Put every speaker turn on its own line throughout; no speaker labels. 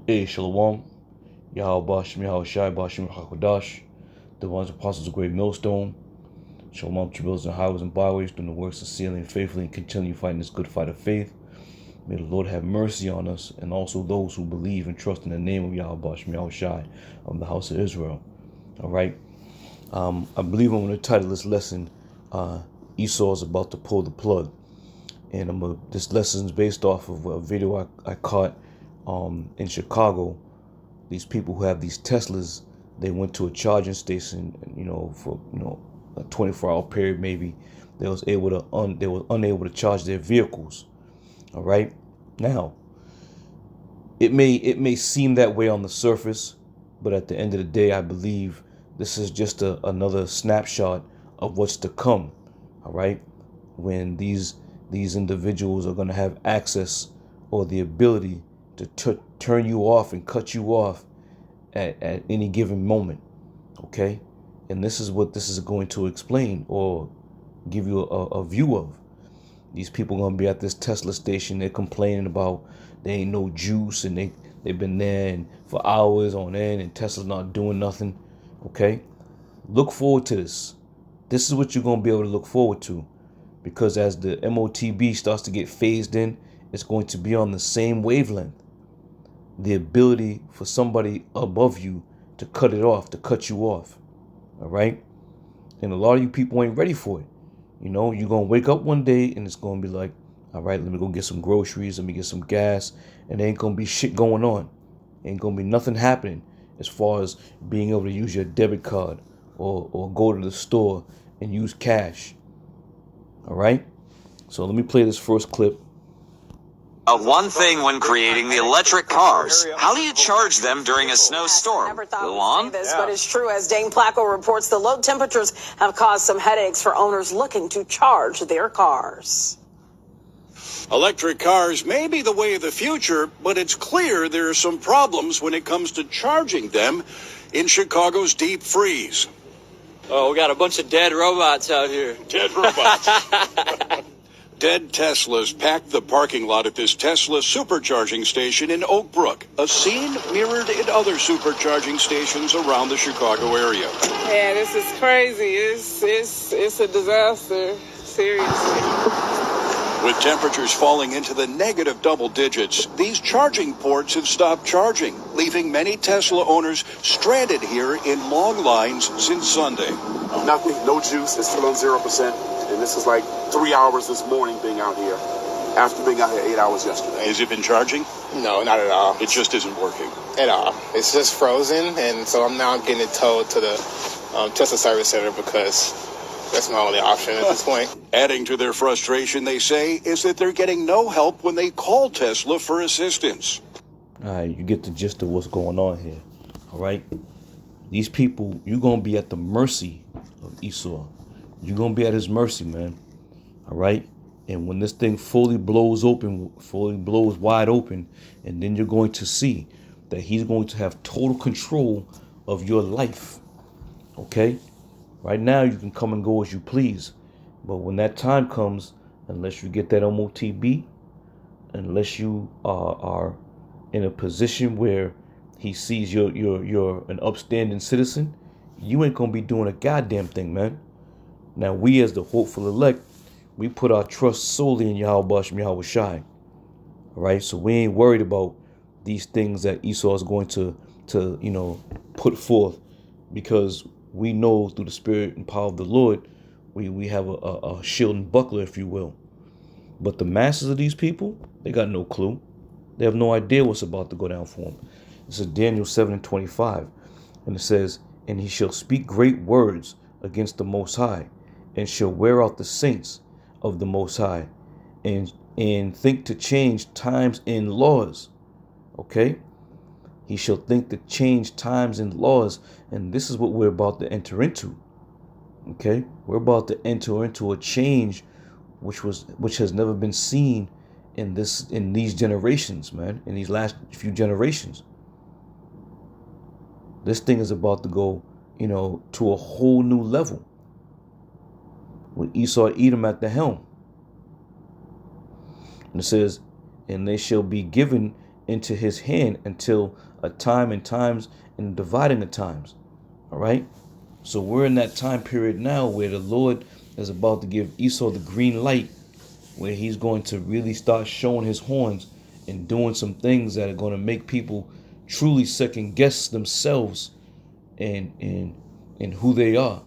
Hey, Shalom. Yahweh Bashim, Yahweh Shai, Bashim, Hakodash. The ones apostles of great millstone. Shalom, tribbles and highways and byways, doing the works sincerely and faithfully and continue fighting this good fight of faith. May the Lord have mercy on us and also those who believe and trust in the name of Yahweh Bashim, Yahweh Shai of the house of Israel. All right. I believe I'm going to title this lesson, Esau is about to pull the plug. And this lesson is based off of a video I caught in Chicago. These people who have these Teslas, they went to a charging station, for a 24-hour period maybe. They were unable to charge their vehicles. All right. Now, it may seem that way on the surface, but at the end of the day, I believe this is just another snapshot of what's to come. All right. When these individuals are going to have access or the ability to turn you off and cut you off at any given moment. Okay. And this is what this is going to explain or give you a view of. These people are going to be at this Tesla station. They're complaining about there ain't no juice, and they've been there and for hours on end, and Tesla's not doing nothing. Okay. Look forward to this. This is what you're going to be able to look forward to, because as the MOTB starts to get phased in, it's going to be on the same wavelength. The ability for somebody above you to cut it off, to cut you off. All right. And a lot of you people ain't ready for it. You're going to wake up one day and it's going to be like, all right, let me go get some groceries. Let me get some gas. And there ain't going to be shit going on. Ain't going to be nothing happening as far as being able to use your debit card or go to the store and use cash. All right. So let me play this first clip.
One thing when creating the electric cars, how do you charge them during a snowstorm?
Never thought
Go on?
we'd say this, but it's true. As Dane Placco reports, the low temperatures have caused some headaches for owners looking to charge their cars.
Electric cars may be the way of the future, but it's clear there are some problems when it comes to charging them in Chicago's deep freeze.
Oh, we got a bunch of dead robots out here.
Dead robots. Dead Teslas packed the parking lot at this Tesla supercharging station in Oak Brook, a scene mirrored in other supercharging stations around the Chicago area.
Yeah, this is crazy. It's a disaster. Seriously.
With temperatures falling into the negative double digits, these charging ports have stopped charging, leaving many Tesla owners stranded here in long lines since Sunday.
Nothing, no juice. It's still on 0%. And this is like 3 hours this morning being out here, after being out here 8 hours yesterday.
Has it been charging?
No, not at all.
It just isn't working.
At all. It's just frozen, and so I'm now getting it towed to the Tesla service center because that's my only option at this point.
Adding to their frustration, they say, is that they're getting no help when they call Tesla for assistance.
All right, you get the gist of what's going on here. All right. These people, you're going to be at the mercy of Esau. You're going to be at his mercy, man. All right. And when this thing fully blows wide open, and then you're going to see that he's going to have total control of your life. Okay. Right now, you can come and go as you please. But when that time comes, unless you get that MOTB, unless you are in a position where he sees you're an upstanding citizen, you ain't going to be doing a goddamn thing, man. Now, we as the hopeful elect, we put our trust solely in Yahweh Bashim, Yahweh Shai. All right, so we ain't worried about these things that Esau is going to put forth, because we know through the spirit and power of the Lord, we have a shield and buckler, if you will. But the masses of these people, they got no clue. They have no idea what's about to go down for them. This is Daniel 7:25, and it says, "And he shall speak great words against the Most High, and shall wear out the saints of the Most High, and think to change times and laws." Okay? He shall think to change times and laws, and this is what we're about to enter into. Okay? We're about to enter into a change which has never been seen in these generations, man, in these last few generations. This thing is about to go, to a whole new level, with Esau Edom at the helm. And it says, "And they shall be given into his hand until a time and times and dividing the times. All right. So we're in that time period now where the Lord is about to give Esau the green light, where he's going to really start showing his horns and doing some things that are going to make people truly second guess themselves and who they are.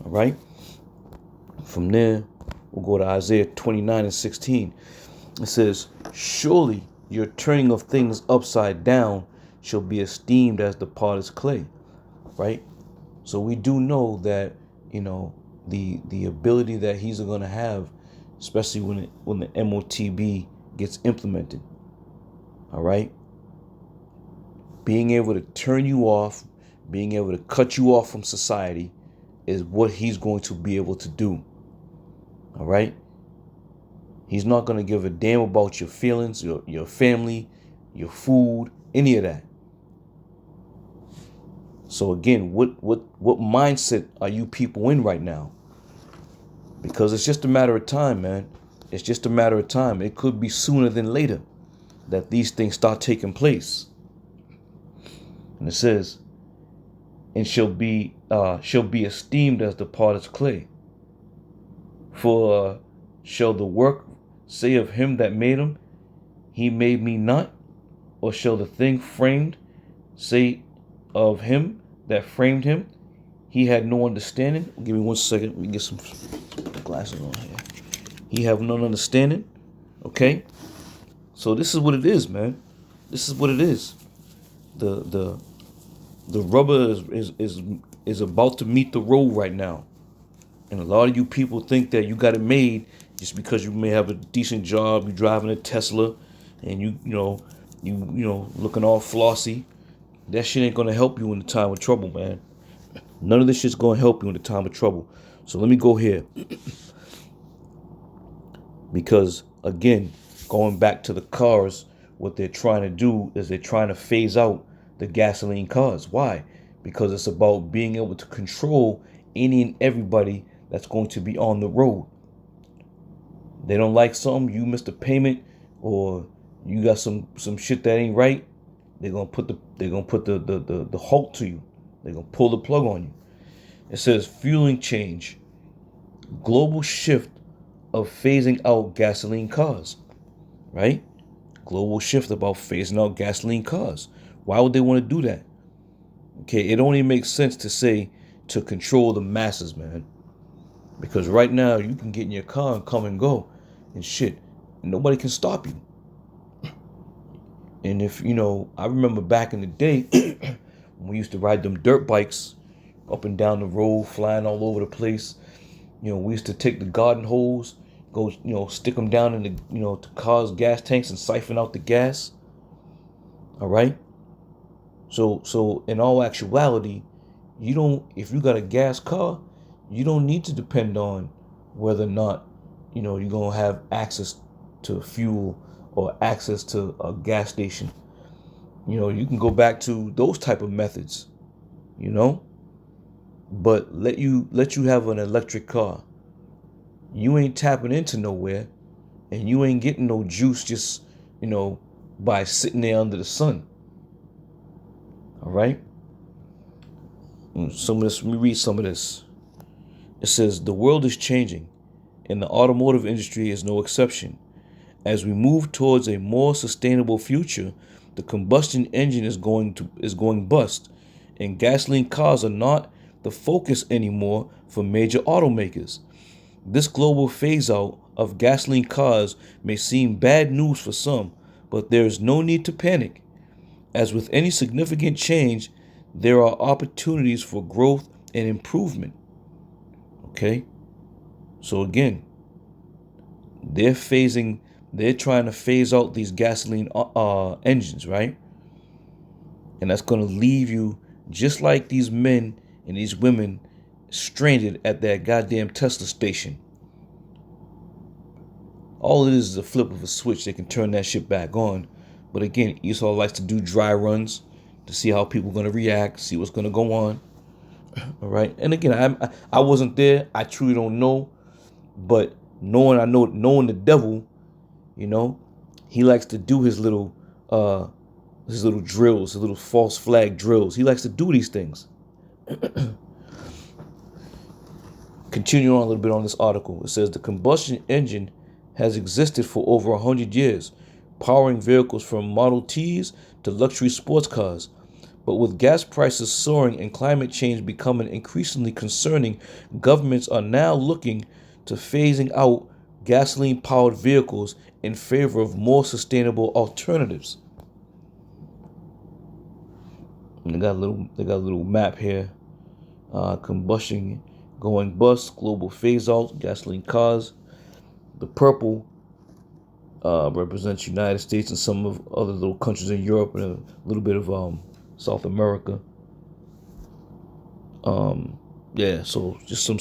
All right. From there, we'll go to Isaiah 29:16. It says, surely your turning of things upside down shall be esteemed as the potter's clay. Right. So we do know that, the ability that he's going to have, especially when the MOTB gets implemented. All right. Being able to turn you off, being able to cut you off from society is what he's going to be able to do. All right. He's not going to give a damn about your feelings, your family, your food, any of that. So again, what mindset are you people in right now? Because it's just a matter of time, man. It's just a matter of time. It could be sooner than later that these things start taking place. And it says, and shall be esteemed as the potter's clay. For shall the work say of him that made him, he made me not? Or shall the thing framed say of him that framed him, he had no understanding? Give me 1 second. Let me get some glasses on here. He have no understanding. Okay. So this is what it is, man. This is what it is. The rubber is about to meet the road right now. And a lot of you people think that you got it made just because you may have a decent job, you driving a Tesla, and you looking all flossy. That shit ain't gonna help you in the time of trouble, man. None of this shit's gonna help you in the time of trouble. So let me go here. Because again, going back to the cars, what they're trying to do is they're trying to phase out the gasoline cars. Why? Because it's about being able to control any and everybody that's going to be on the road. They don't like something, you missed a payment, or you got some shit that ain't right. They're gonna put the halt to you. They're gonna pull the plug on you. It says fueling change, global shift of phasing out gasoline cars. Right? Global shift about phasing out gasoline cars. Why would they want to do that? Okay, it only makes sense to say to control the masses, man. Because right now you can get in your car and come and go and shit. And nobody can stop you. And if, I remember back in the day when we used to ride them dirt bikes up and down the road, flying all over the place. We used to take the garden hose, go, stick them down in the, to cars' gas tanks and siphon out the gas. All right. So in all actuality, if you got a gas car, you don't need to depend on whether or not, you're going to have access to fuel or access to a gas station. You can go back to those type of methods, but let you have an electric car. You ain't tapping into nowhere, and you ain't getting no juice just, by sitting there under the sun. All right. Let me read some of this. It says, the world is changing, and the automotive industry is no exception. As we move towards a more sustainable future, the combustion engine is going bust, and gasoline cars are not the focus anymore for major automakers. This global phase out of gasoline cars may seem bad news for some, but there is no need to panic. As with any significant change, there are opportunities for growth and improvement. Okay? So again, they're trying to phase out these gasoline engines, right? And that's going to leave you just like these men and these women stranded at that goddamn Tesla station. All it is a flip of a switch. They can turn that shit back on. But again, Esau likes to do dry runs to see how people are going to react, see what's going to go on. All right. And again, I wasn't there. I truly don't know. But knowing the devil, he likes to do his little his little drills, his little false flag drills. He likes to do these things. Continue on a little bit on this article. It says the combustion engine has existed for over 100 years, powering vehicles from Model Ts to luxury sports cars. But with gas prices soaring and climate change becoming increasingly concerning, governments are now looking to phasing out gasoline-powered vehicles in favor of more sustainable alternatives. And they got a little map here. Combustion going bust, global phase out, gasoline cars. The purple represents United States and some of other little countries in Europe and a little bit of South America. Yeah, so just some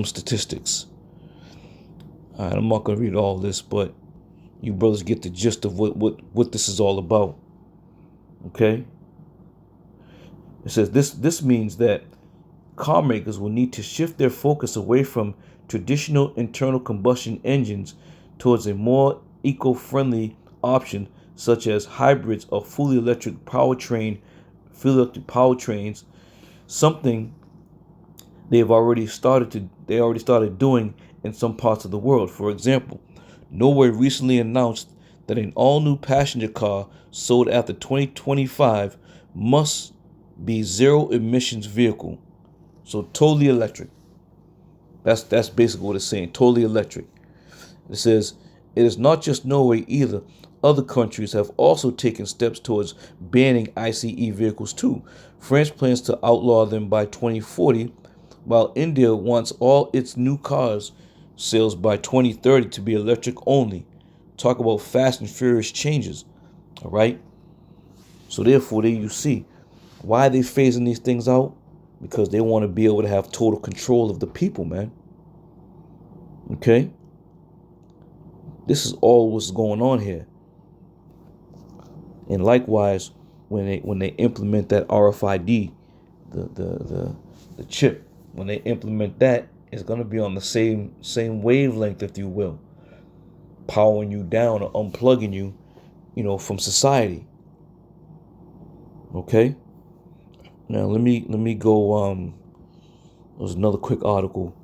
statistics. All right, I'm not gonna read all this, but you brothers get the gist of what this is all about. Okay. It says this means that car makers will need to shift their focus away from traditional internal combustion engines towards a more eco-friendly option, such as hybrids or fully electric powertrains, something they already started doing in some parts of the world. For example, Norway recently announced that an all-new passenger car sold after 2025 must be zero emissions vehicle. So totally electric. That's basically what it's saying. Totally electric. It says it is not just Norway either. Other countries have also taken steps towards banning ICE vehicles too. France plans to outlaw them by 2040, while India wants all its new cars sales by 2030 to be electric only. Talk about fast and furious changes. All right. So therefore, there you see why are they phasing these things out? Because they want to be able to have total control of the people, man. Okay? This is all what's going on here. And likewise, when they implement that RFID, the chip, when they implement that, it's gonna be on the same wavelength, if you will, powering you down or unplugging you, from society. Okay? Now let me go. There's another quick article.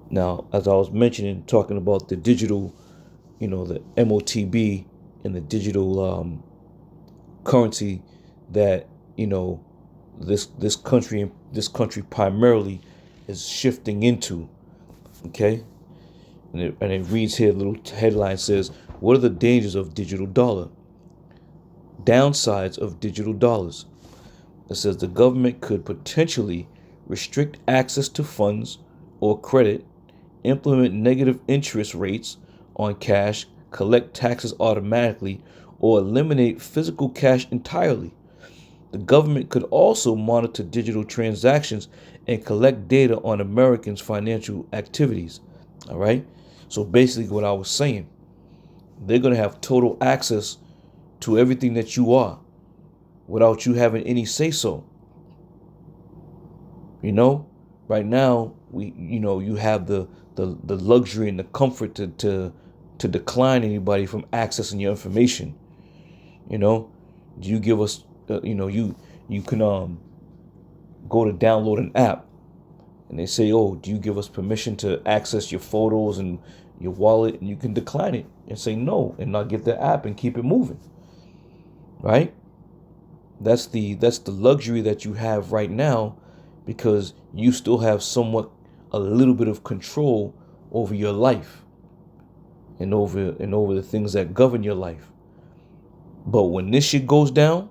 Now, as I was mentioning, talking about the digital, the MOTB and the digital currency that this country primarily is shifting into. Okay, and it reads here. A little headline says, "What are the dangers of digital dollar? Downsides of digital dollars." It says the government could potentially restrict access to funds or credit, implement negative interest rates on cash, collect taxes automatically, or eliminate physical cash entirely. The government could also monitor digital transactions and collect data on Americans' financial activities. All right? So basically what I was saying, they're going to have total access to everything that you are without you having any say-so. Right now, you have the luxury and the comfort to decline anybody from accessing your information. Do you give us, you can go to download an app and they say, oh, do you give us permission to access your photos and your wallet? And you can decline it and say no and not get the app and keep it moving. Right? That's the luxury that you have right now, because you still have a little bit of control over your life and over the things that govern your life. But when this shit goes down,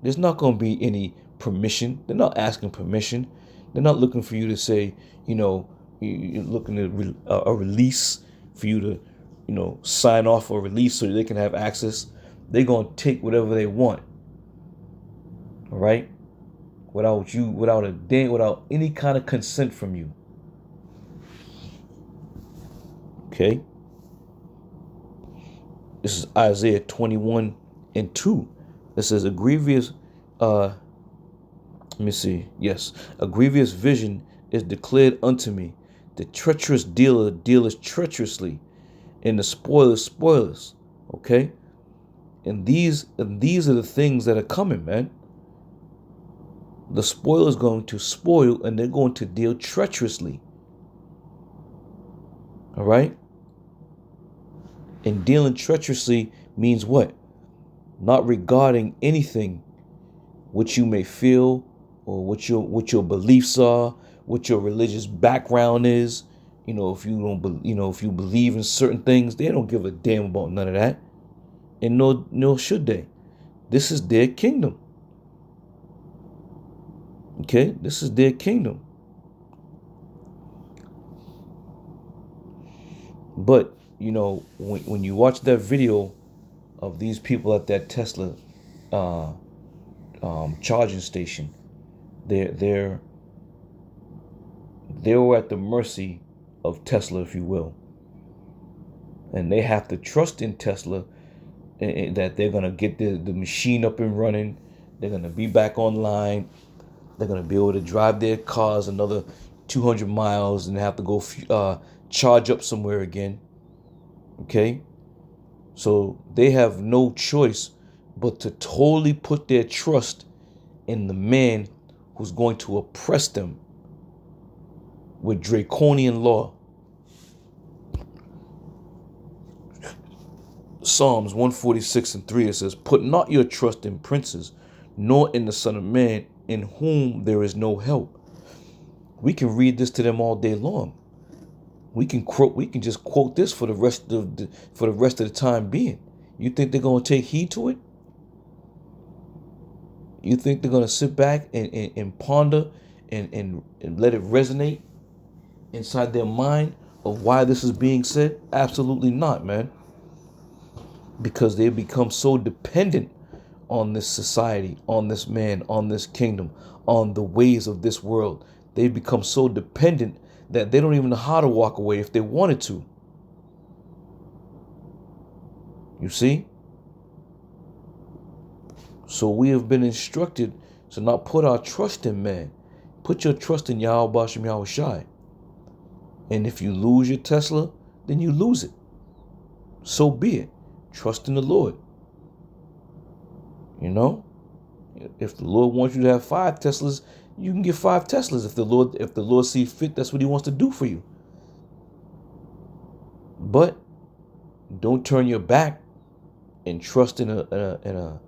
there's not going to be any permission. They're not asking permission. They're not looking for you to say, you're looking at a release for you to, sign off a release so they can have access. They're going to take whatever they want. All right? Without any kind of consent from you. Okay? This is Isaiah 21:2. It says a grievous a grievous vision is declared unto me. The treacherous dealer dealeth treacherously, and the spoiler spoilers. Okay? And these are the things that are coming, man. The spoiler is going to spoil, and they're going to deal treacherously. All right? And dealing treacherously means what? Not regarding anything which you may feel, or what your beliefs are, what your religious background is. You know, if you don't, if you believe in certain things, they don't give a damn about none of that, and nor should they. This is their kingdom. Okay, this is their kingdom. But when you watch that video of these people at that Tesla charging station, they were at the mercy of Tesla, if you will, and they have to trust in Tesla, and that they're gonna get the machine up and running. They're gonna be back online. They're gonna be able to drive their cars another 200 miles and have to go charge up somewhere again. Okay, so they have no choice but to totally put their trust in the man who's going to oppress them with draconian law. Psalms 146:3, it says, "Put not your trust in princes, nor in the Son of Man, in whom there is no help." We can read this to them all day long. We can just quote this for the rest of the time being. You think they're going to take heed to it? You think they're going to sit back and ponder and let it resonate inside their mind of why this is being said? Absolutely not, man. Because they become so dependent on this society, on this man, on this kingdom, on the ways of this world. They become so dependent that they don't even know how to walk away if they wanted to. You see? So we have been instructed to not put our trust in man. Put your trust in Yahweh Bashem Yahweh Shai. And if you lose your Tesla, then you lose it. So be it. Trust in the Lord. If the Lord wants you to have 5 Teslas, you can get 5 Teslas. If the Lord sees fit, that's what He wants to do for you. But don't turn your back and trust in a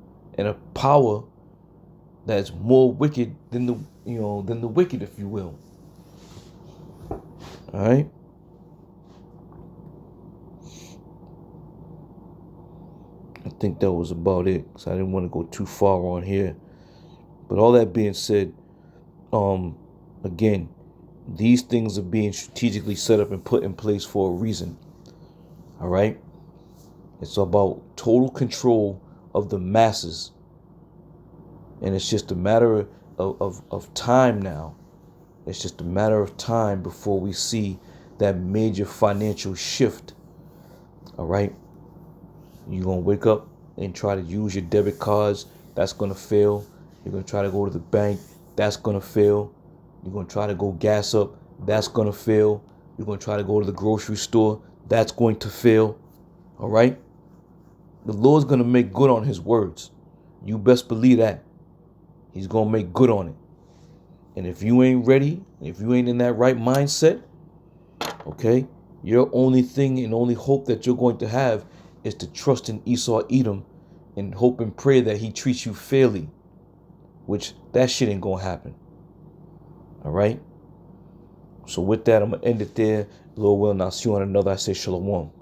power that's more wicked than the wicked, if you will. All right. I think that was about it, because I didn't want to go too far on here. But all that being said, again, these things are being strategically set up and put in place for a reason. All right? It's about total control of the masses. And it's just a matter of time now. It's just a matter of time before we see that major financial shift. All right? You're going to wake up and try to use your debit cards. That's going to fail. You're going to try to go to the bank. That's going to fail. You're going to try to go gas up. That's going to fail. You're going to try to go to the grocery store. That's going to fail. All right? The Lord's going to make good on His words. You best believe that. He's going to make good on it. And if you ain't ready, if you ain't in that right mindset, okay, your only thing and only hope that you're going to have is to trust in Esau Edom and hope and pray that he treats you fairly, which that shit ain't gonna happen. All right. So with that, I'm gonna end it there. Lord willing, I'll see you on another. I say shalom.